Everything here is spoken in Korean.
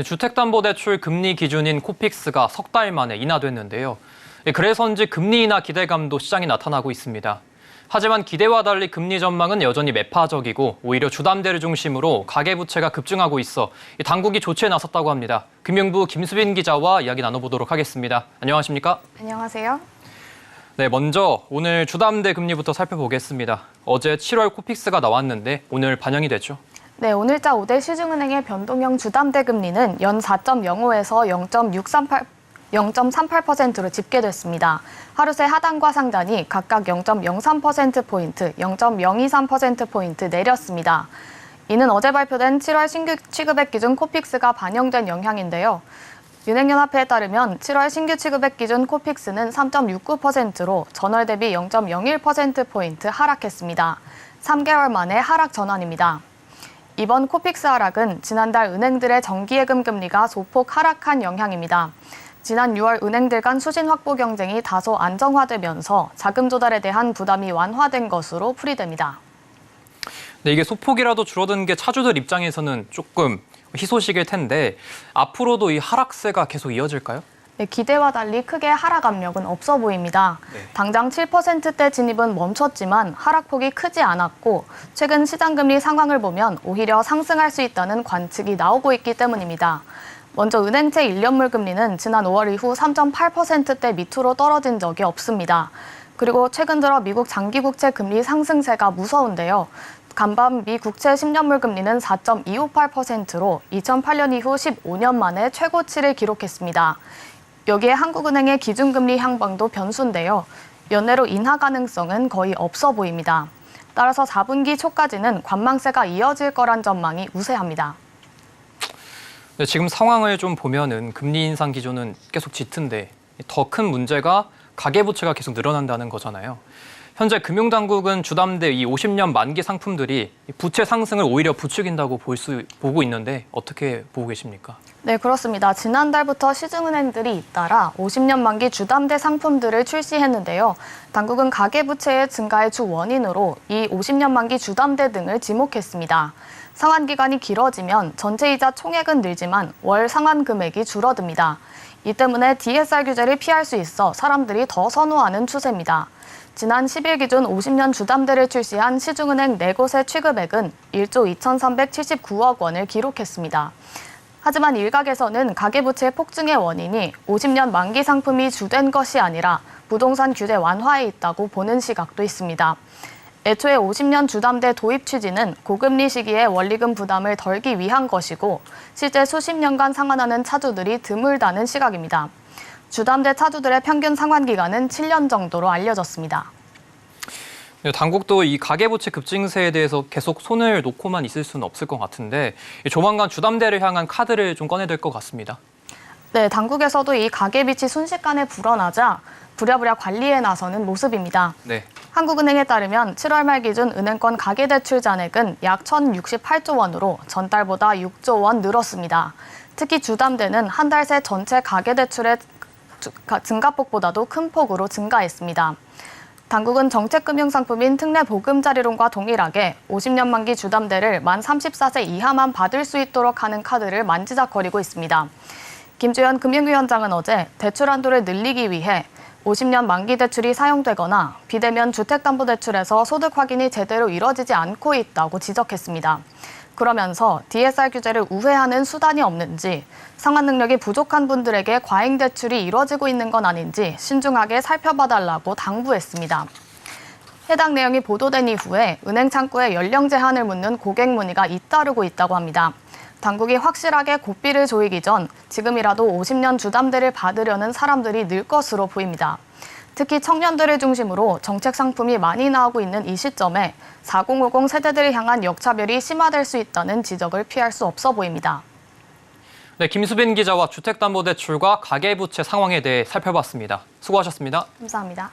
주택담보대출 금리 기준인 코픽스가 석 달 만에 인하됐는데요. 그래서인지 금리 인하 기대감도 시장에 나타나고 있습니다. 하지만 기대와 달리 금리 전망은 여전히 매파적이고 오히려 주담대를 중심으로 가계부채가 급증하고 있어 당국이 조치에 나섰다고 합니다. 금융부 김수빈 기자와 이야기 나눠보도록 하겠습니다. 안녕하십니까? 안녕하세요. 네, 먼저 오늘 주담대 금리부터 살펴보겠습니다. 어제 7월 코픽스가 나왔는데 오늘 반영이 됐죠? 네, 오늘자 5대 시중은행의 변동형 주담대 금리는 연 4.05에서 0.38%로 집계됐습니다. 하루 새 하단과 상단이 각각 0.03%포인트, 0.023%포인트 내렸습니다. 이는 어제 발표된 7월 신규 취급액 기준 코픽스가 반영된 영향인데요. 은행연합회에 따르면 7월 신규 취급액 기준 코픽스는 3.69%로 전월 대비 0.01%포인트 하락했습니다. 3개월 만에 하락 전환입니다. 이번 코픽스 하락은 지난달 은행들의 정기예금 금리가 소폭 하락한 영향입니다. 지난 6월 은행들 간 수신 확보 경쟁이 다소 안정화되면서 자금 조달에 대한 부담이 완화된 것으로 풀이됩니다. 네, 이게 소폭이라도 줄어든 게 차주들 입장에서는 조금 희소식일 텐데 앞으로도 이 하락세가 계속 이어질까요? 네, 기대와 달리 크게 하락 압력은 없어 보입니다. 당장 7%대 진입은 멈췄지만 하락폭이 크지 않았고 최근 시장금리 상황을 보면 오히려 상승할 수 있다는 관측이 나오고 있기 때문입니다. 먼저 은행채 1년물 금리는 지난 5월 이후 3.8%대 밑으로 떨어진 적이 없습니다. 그리고 최근 들어 미국 장기국채 금리 상승세가 무서운데요. 간밤 미 국채 10년물 금리는 4.258%로 2008년 이후 15년 만에 최고치를 기록했습니다. 여기에 한국은행의 기준금리 향방도 변수인데요. 연내로 인하 가능성은 거의 없어 보입니다. 따라서 4분기 초까지는 관망세가 이어질 거란 전망이 우세합니다. 네, 지금 상황을 좀 보면은 금리 인상 기조는 계속 짙은데 더 큰 문제가 가계부채가 계속 늘어난다는 거잖아요. 현재 금융당국은 주담대 이 50년 만기 상품들이 부채 상승을 오히려 부추긴다고 보고 있는데 어떻게 보고 계십니까? 네, 그렇습니다. 지난달부터 시중은행들이 잇따라 50년 만기 주담대 상품들을 출시했는데요. 당국은 가계부채의 증가의 주 원인으로 이 50년 만기 주담대 등을 지목했습니다. 상환 기간이 길어지면 전체 이자 총액은 늘지만 월 상환 금액이 줄어듭니다. 이 때문에 DSR 규제를 피할 수 있어 사람들이 더 선호하는 추세입니다. 지난 10일 기준 50년 주담대를 출시한 시중은행 4곳의 취급액은 1조 2,379억 원을 기록했습니다. 하지만 일각에서는 가계부채 폭증의 원인이 50년 만기 상품이 주된 것이 아니라 부동산 규제 완화에 있다고 보는 시각도 있습니다. 애초에 50년 주담대 도입 취지는 고금리 시기에 원리금 부담을 덜기 위한 것이고 실제 수십 년간 상환하는 차주들이 드물다는 시각입니다. 주담대 차주들의 평균 상환 기간은 7년 정도로 알려졌습니다. 네, 당국도 이 가계부채 급증세에 대해서 계속 손을 놓고만 있을 수는 없을 것 같은데 조만간 주담대를 향한 카드를 좀 꺼내야 될 것 같습니다. 네, 당국에서도 이 가계빚이 순식간에 불어나자 부랴부랴 관리에 나서는 모습입니다. 네. 한국은행에 따르면 7월 말 기준 은행권 가계대출 잔액은 약 1,068조 원으로 전달보다 6조 원 늘었습니다. 특히 주담대는 한 달 새 전체 가계대출의 증가폭보다도 큰 폭으로 증가했습니다. 당국은 정책금융상품인 특례보금자리론과 동일하게 50년 만기 주담대를 만 34세 이하만 받을 수 있도록 하는 카드를 만지작거리고 있습니다. 김주현 금융위원장은 어제 대출 한도를 늘리기 위해 50년 만기 대출이 사용되거나 비대면 주택담보대출에서 소득 확인이 제대로 이뤄지지 않고 있다고 지적했습니다. 그러면서 DSR 규제를 우회하는 수단이 없는지, 상환 능력이 부족한 분들에게 과잉 대출이 이뤄지고 있는 건 아닌지 신중하게 살펴봐달라고 당부했습니다. 해당 내용이 보도된 이후에 은행 창구에 연령 제한을 묻는 고객 문의가 잇따르고 있다고 합니다. 당국이 확실하게 고삐를 조이기 전 지금이라도 50년 주담대를 받으려는 사람들이 늘 것으로 보입니다. 특히 청년들을 중심으로 정책 상품이 많이 나오고 있는 이 시점에 4050 세대들을 향한 역차별이 심화될 수 있다는 지적을 피할 수 없어 보입니다. 네, 김수빈 기자와 주택담보대출과 가계부채 상황에 대해 살펴봤습니다. 수고하셨습니다. 감사합니다.